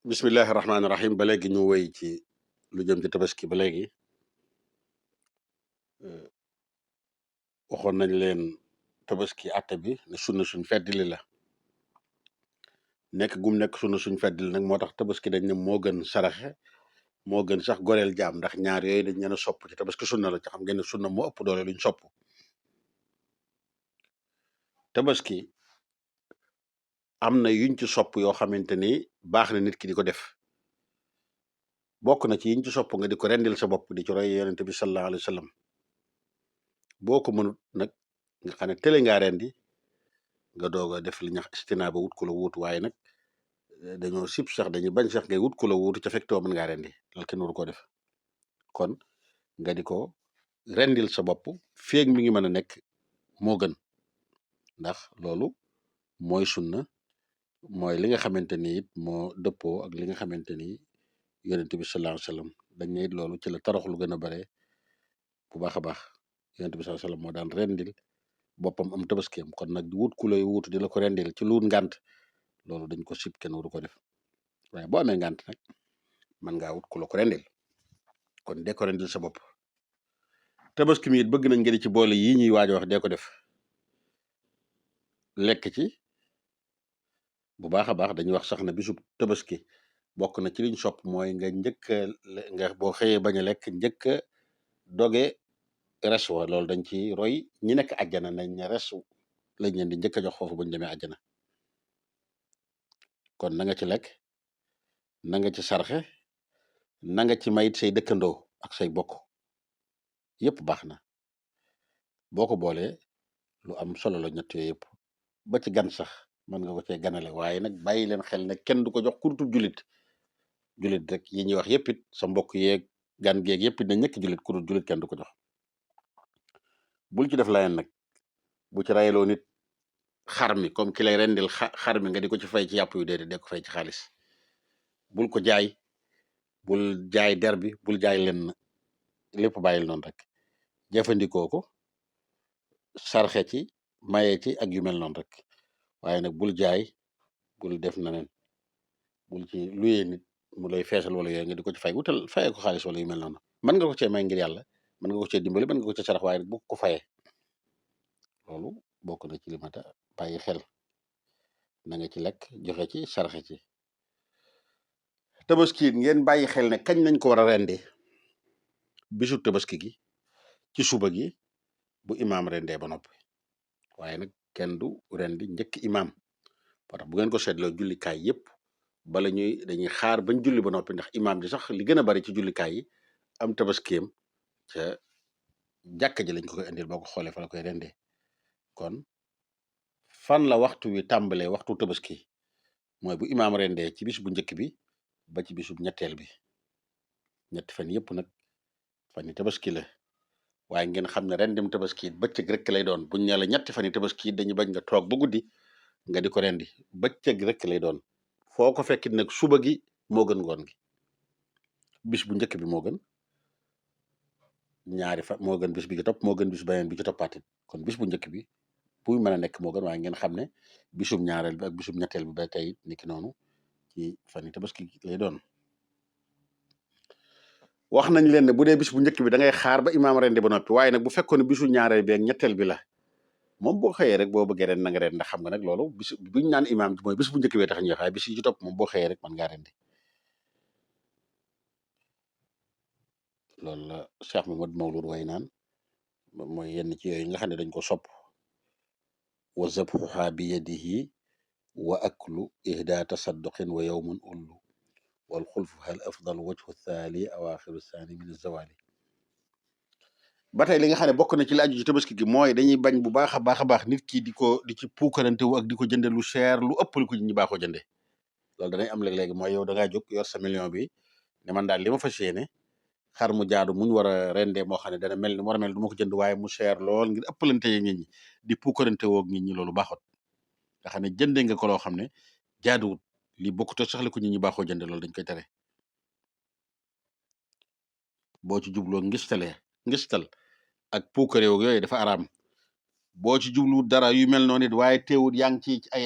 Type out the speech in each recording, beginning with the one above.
bismillahi rahmaani rahim ba léegi ñu wéy ci lu jëm ci tabaski ba léegi waxoon nañ leen tabaski atte bi ne sunna suñ feddili la nekk gum nekk sunna suñ feddili nag moo tax tabaski dañ ne moo gën saraxe moo gën sax goreel jaam ndax ñaar yooyu dañ leen a sopp ci tabaski sunna la ci xam ngeen ne sunna moo ëpp doole luñ sopp tabaski am na yuñ ci sopp yoo xamante ni baax na nit ki di ko def bokk na ci yiñ ci sopp nga di ko rendil sa bopp di ci roy yonente bi sallallahu alayhi wa sallam boo ko mënut nag nga xam ne télé ngaa rendi nga doog a def li ñax istinaa ba wut ku la wuutu waaye nag dañoo sib sax dañuy bañ sax ngay wut ku la wuutu ca fekk too mën ngaa rendi loolu kenn waru ko def kon nga di ko rendil sa bopp feeg mi ngi mën a nekk moo gën ndax loolu mooy sunna mooy li nga xamante ni it moo dëppoo ak li nga xamante ni yonent bi sallallahu alayhi wasallam dañ ne it loolu ci la tarax lu gën a bare bu baax a baax yonent bi sallallahu alayhi wasallam moo daan rendil boppam am tabaskiyam kon nag di wut ku lay wuutu di la ko rendil ci luut ngànt loolu dañ ko sib kenn waru ko def waaye boo amee ngànt nag mën ngaa wut ku la ko rendil kon dee ko rendil sa bopp tabaski mi it bëgg nañ nga di ci boole yii ñuy waaj a wax dee ko def lekk ci bu baax a baax dañuy wax sax na bisub tabaski bokk na ci liñ sopp mooy nga njëkk nga boo xëyee bañ a lekk njëkk a doge res wa loolu dañ ci roy ñi nekk àjjana nañ ne res lañ leen di njëkk a jox foofu buñ demee àjjana kon na nga ci lekk na nga ci sarxe na nga ci mayit say dëkkandoo ak say bokk yëpp baax na boo ko boolee lu am solo la ñett yooyu yëpp ba ci gan sax mën nga ko cee ganale waaye nag bàyyi leen xel ne kenn du ko jox kurutub julit rek yi ñuy wax yëpp it sa mbokk yeeg gan geeg yëpp it na ñëkk julit kurut julit kenn du ko jox bul ci def layeen nag bu ci rayeloo nit xar mi comme ki lay rendil xar mi nga di ko ci fay ci yàpp yu déedéet de ko fay ci xaalis bul ko jaay bul jaay der bi bul jaay leen lépp bàyyil noonu rek jëfandikoo ko sarxe ci maye ci ak yu mel noonu rek waaye nag bul jaay bul def na nen bul ci luyee nit mu lay feesal wala yooyu nga di ko ci fay wutal fayee ko xaalis wala yu mel noonu mën nga ko cee may ngir yàlla mën nga ko cee dimbali mën nga ko cee sarax waaye nag bu ko fayee loolu bokk na ci li mata bàyyi xel na nga ci lekk joxe ci sarxe ci tabaski ngeen bàyyi xel ne kañ nañ ko war a rendi bisu tabaski gi ci suba gi bu imaam rendee ba noppi waaye nag kenn du rendi njëkk imaam moo tax bu ngeen ko seetloo jullikaay yëpp bala dañuy xaar bañ julli ba noppi ndax imaam ji sax li gën a bari ci jullikaay yi am tabaskiyam ca jàkka ji lañ ko koy indil boo ko xoolee fa la koy rendee kon fan la waxtu wi tàmbalee waxtu tabaski mooy bu imaam rendee ci bis bu njëkk bi ba ci bisub ñetteel bi ñetti fan yëpp nag fan yi tabaski la waaye ngeen xam ne ren dem tabaski bëccëg rek lay doon buñ ne la ñetti fan yi tabaski dañu bañ nga toog ba guddi nga di ko rendi bëccëg rek lay doon foo ko fekkit nag suba gi moo gën ngoon gi bis bu njëkk bi moo gën ñaari fan moo gën bis bi ci topp moo gën bis beneen bi ci toppaatit kon bis bu njëkk bi buy mën a nekk moo gën waaye ngeen xam ne bisub ñaareel bi ak bisub ñetteel bi ba tey niki noonu ci fan yi tabaski lay doon wax nañ leen ne bu dee bis bu njëkk bi da ngay xaar ba imaam rendi ba noppi waaye nag bu fekkoon ne bisu ñaareel bi ak ñetteel bi la moom boo xëyee rek boo bëggee ren na nga ren ndax xam nga nag loolu bis buñ naan imaam mooy bis bu njëkk bee tax ñuy xaar bis yi ci topp moom boo xëyee rek mën ngaa rendi loolu la Cheikh Mamadou Mawlud way naan mooy yenn ci yooyu nga xam ne dañ ko sopp wa zabhuha bi yadihi wa aklu ihda tasadduqin wa yawmun ullu wal xulfu hal afdal wajhu thali awaxiru thani min zawali ba tey li nga xam ne bokk na ci laaju ci tabaski gi mooy dañuy bañ bu baax a baax nit ki di ci puukarante wu ak di ko jënde lu cher lu ëpp li ko ñu baaxoo jënde loolu danay am léeg-léegi mooy yow da ngaa jóg yor sa million bi ne man daal li ma fas yéene xar mu jaadu muñ war a rendee moo xam ne dana mel ni mu war a mel du ma ko jënd waaye mu cher lool ngir ëppalante yi nit ñi di puukarante woo ak nit ñi loolu baaxut nga xam ne jënde nga ko loo xam ne jaaduwut li bokkut sax li ko nit ñi baaxoo jënde loolu dañ koy tere boo ci jubloo ngistal ak puukare woog yooyu dafa araam boo ci jublu dara yu mel noonu it waaye teewut yaa ngi ci ay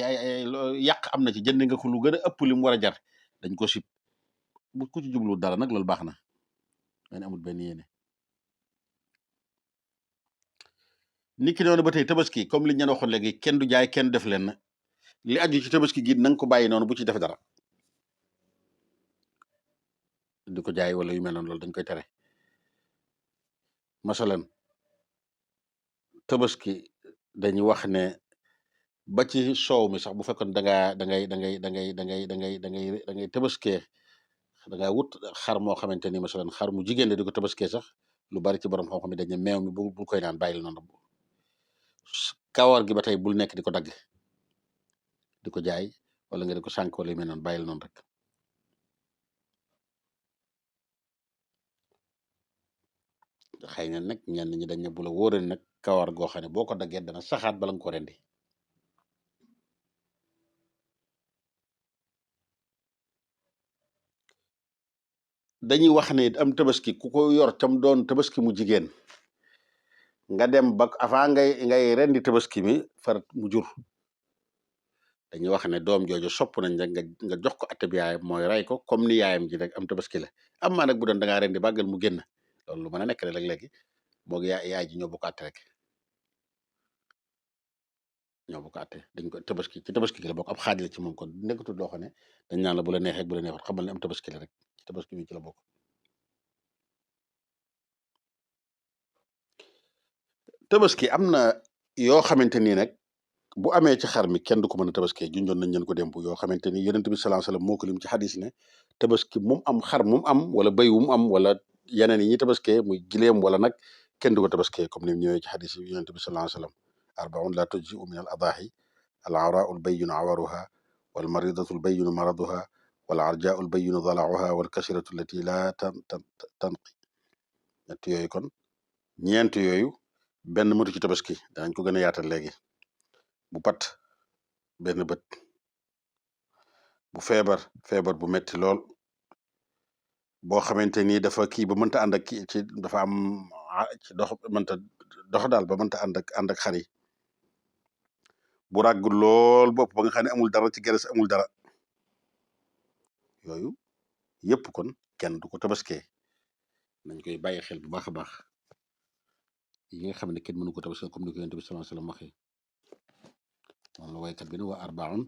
yàq am na ci jënd nga ko lu gën a ëpp li mu war a jar dañ ko sib bu ku ci jublu dara nag loolu baax na mais amul benn yéene. nit ki noonu ba tey tabaski comme li ñu leen waxoon léegi kenn du jaay kenn def leen li aju ci tabaski gi na nga ko bàyyi noonu bu ci def dara di ko jaay wala yu mel noonu loolu dañ koy tere masalan tabaski dañuy wax ne ba ci soow mi sax bu fekkoon da ngay tabaskee da ngaa wut xar moo xamante ni masalan xar mu jigéen la di ko tabaskee sax lu bari ci borom xam-xam yi dañ ne meew mi bu koy naan bàyyil noonu kawar gi ba tey bul nekk di ko dagg di ko jaay wala nga di ko sànq wala yu mel noonu bàyyil noonu rek xëy na nag ñenn ñi dañ ne bu la wóoree nag kawar goo xam ne boo ko daggee dana saxaat bala nga ko rendi dañuy wax ne am tabaski ku ko yor tam doon tabaski mu jigéen nga dem ba avant ngay rendi tabaski mi far mu jur dañuy wax ne doom jooju sopp nañ rek nga jox ko atte bi yaayam mooy ray ko comme ni yaayam ji rek am tabaski la am maa nag bu doon da ngaa rendi bàggal mu génn loolu lu mën a nekk rek léegi moog yaay ji ñoo bokk atte rek ñoo bokk atte dañ ko tabaski ci tabaski gi la bokk ab xaaj la ci moom kon nekkatul loo xam ne dañ naan la bu la neexee bu la neexut xamal ne am tabaski la rek ci tabaski bi ci la bokk tabaski am na yoo xamante ni nag bu amee ci xar mi kenn du ko mën a tabaskee junjoon nañ leen ko démb yoo xamante ni yonent bi sallallahu alayhi wasallam moo ko lim ci xadis ne tabaski mum am xar mum am wala béy wu mu am wala yeneen yi ñuy tabaskee muy gileem wala nag kenn du ko tabaskee comme ni mu ñëwee ci xadis yi yonent bi sallallahu alayhi wasallam arbaun la tujzi'u min al adahi al awraau l bayyinu awaruha wal maridatu l bayyinu maraduha wal arjaau l bayyinu dalauha wal kasiratu allati la tanqi ñett yooyu kon ñeent yooyu benn mëtu ci tabaski danañ ko gën a yaatal léegi bu pat benn bët bu feebar bu metti lool boo xamante ni dafa kii ba mënta ànd ak kii ci dafa am ci dox mënta dox daal ba mënta ànd ak xar yi bu ràgg lool bopp ba nga xam ne amul dara ci geres amul dara yooyu yëpp kon kenn du ko tabaskee nañ koy bàyyi xel bu baax a baax yi nga xam ne kenn mënu ko tabaskee comme ni ko yonent bi sallallahu alayhi wasallam waxee moom la waykat bi ne wa arbaun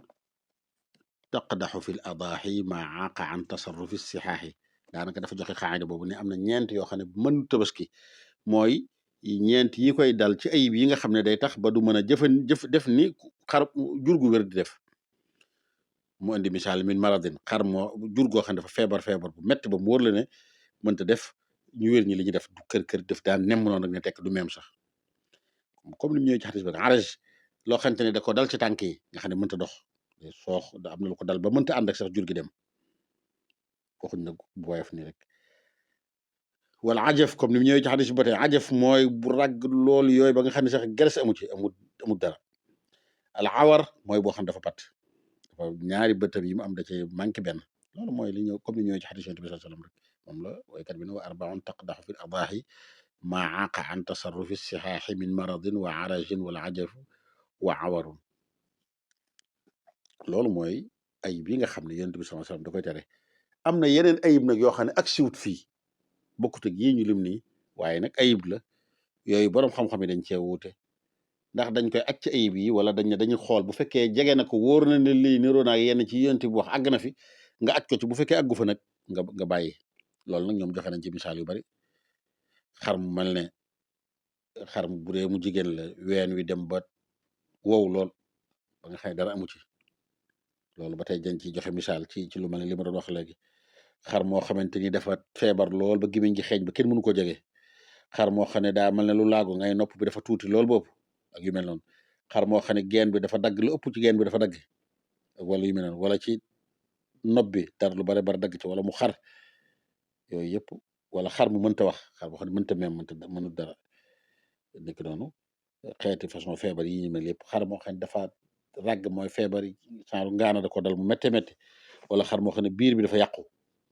taqdaxu fi l adaaxi ma aaqa an tasarrufi sixaaxi daanaka dafa joxe xaayida boobu ne am na ñeent yoo xam ne bu mën tabaski mooy ñeent yi koy dal ci ayib yi nga xam ne day tax ba du mën a def ni xar jur gu wér di def mu indi misaal min maradin xar moo jur goo xam ne dafa feebar bu metti ba mu wóor la ne mënta def ñu wér ñi li ñuy def du kër def daan nemm noonu rek ne tekk du même sax comme ni mu ñëwee ci xadis ba araj loo xamante ne da ko dal ci tànk yi nga xam ne mënta dox soox da am na lu ko dal ba mënta ànd ak sax jur gi dem waxuñ nag bu woyof nii rek wala ajaf comme ni mu ñëwee ci xadis bi ba tey ajaf mooy bu ràgg loolu yooyu ba nga xam ne sax geres amu ci amul dara al awar mooy boo xam dafa pat dafa ñaari bëtam yi mu am da cee manqué benn loolu mooy li ñëw comme ni ñëwee ci xadis yonent bi sallallahu alayhi wasallam rek moom la woykat bi ne wa arbaun taqdaxu fi l adaahi ma aaqa an tasarrufi sixaaxi min maradin wa arajin wala ajafu wa awarun loolu mooy ayib yi nga xam ne yonent bi sallallahu alayhi wasallam da koy tere am na yeneen ayib nag yoo xam ne ak siwut fii bokkut ak yii ñu lim nii waaye nag ayib la yooyu boroom xam-xam yi dañ cee wuute ndax dañ koy ak ci ayib yi wala dañ ne dañuy xool bu fekkee jege na ko wóor na ne lii niroo naa yenn ci yonent bi wax àgg na fi nga aj ko ci bu fekkee àggu fa nag nga bàyyi loolu nag ñoom joxe nañ ci misaal yu bari xar mu mel ne xar bu dee mu jigéen la ween wi dem ba wow lool ba nga xam ne dara amu ci loolu ba tey dañ ciy joxe misaal ci lu mel ne li ma doon wax léegi xar moo xamante ni dafa feebar lool ba gémmiñ gi xeeñ ba kenn mënu ko jege xar moo xam ne daa mel ne lu laagu ngay nopp bi dafa tuuti lool boobu ak yu mel noonu xar moo xam ne geen bi dafa dagg lu ëpp ci geen bi dafa dagg wala yu mel noonu wala ci nopp bi dara lu bari dagg ci wala mu xar yooyu yëpp wala xar mu mënta wax xar boo xam ne mënta même mënut dara nekk noonu xeeti façon feebar yi ñu mel yëpp xar moo xam ne dafa ràgg mooy feebar yi genre ngaana da ko dal mu métte métti wala xar moo xam ne biir bi dafa yàqu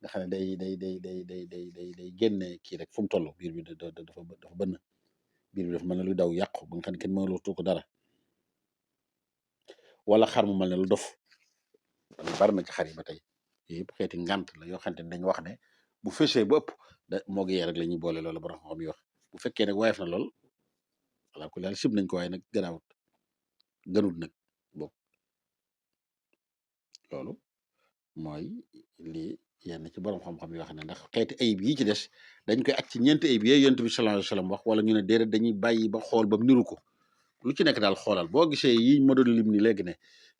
nga xam ne day génne kii rek fu mu toll biir bi dafa bënn biir bi dafa mel ne luy daw yàqu ba nga xam ne kenn mënuloo ko dara wala xar mu mel ne lu dof bari na ci xar yi ba tey yooyu yëpp xeeti ngant la yoo xamante ne dañu wax ne bu fësee ba ëpp da moo gi yee rek la ñuy boole loolu borom xam-xam yi wax bu fekkee nag woyof na lool wala ku laal sib nañ ko waaye nag gënaawut gënut nag bokk loolu mooy lii yenn ci borom xam-xam yi wax ne ndax xeeti ayib yi ci des dañ koy ak ci ñeenti ayib yooyu yonent bi sallallahu alayhi wasallam wax wala ñu ne déedéet dañuy bàyyi ba xool ba niru ko lu ci nekk daal xoolal boo gisee yi ma doon lim ni léegi ne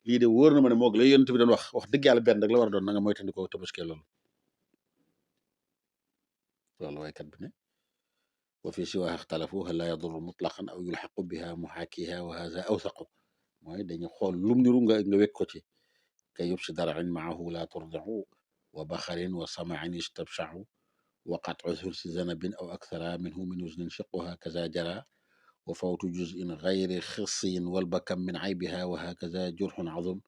lii de wóor na ma ne moog la yonent bi doon wax dëgg yàlla benn rek la war a doon na nga moytandikoo tabaskee loolu waykat bi ne wa fi siwaaha ixtalafu hal laa yadurru mutlaqan aw yulxaqu biha muxaakiha wa haza awsaqu mooy dañu xool lum niru nga wekk ko ci ka yubsi dar'in maahu la turdi'u wa baxarin wa sama'in istabsha'u wa qat'u thulthi zanabin aw akthara minhu min waznin shiqquha kaza jara wa fawtu juz'in ghayri khissiyin wal bakam min aybiha wa hakaza jurhun azum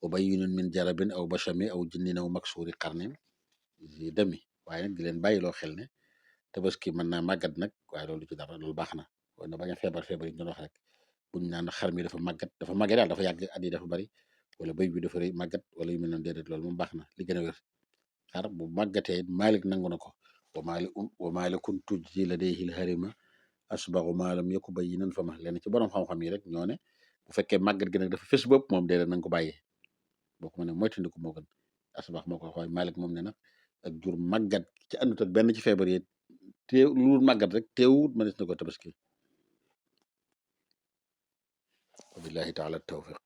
wa bayyinun min jarabin aw bashami aw jinnin aw maksuri qarnin zi dami waaye nag di leen bàyyiloo xel ne tabaski mën naa màggat nag waaye loolu ci dara loolu baax na war na bañ a feebar yi ñu doon wax rek buñ naan xar mi dafa màgget daal dafa yàgg at yi dafa bari wala béy bi dafa rëy màggat wala yu mel noonu déedéet loolu moom baax na li gën a wér xar bu màggatee Maalik nangu na ko wa maalikun tujzi ladayhi l-harima asbagu maalam yaku bayyinan fama leen ci borom xam-xam yi rek ñoo ne bu fekkee màggat gi nag dafa fës bopp moom déedéet na nga ko bàyyee boo ko mënee moytandiku moo gën asbax moo ko wax waaye Maalik moom ne nag ak jur màggat ci àndut ak benn ci feebar yi teew lu màggat rek teewut mënees na ko tabaski wa billahi taala tawfiq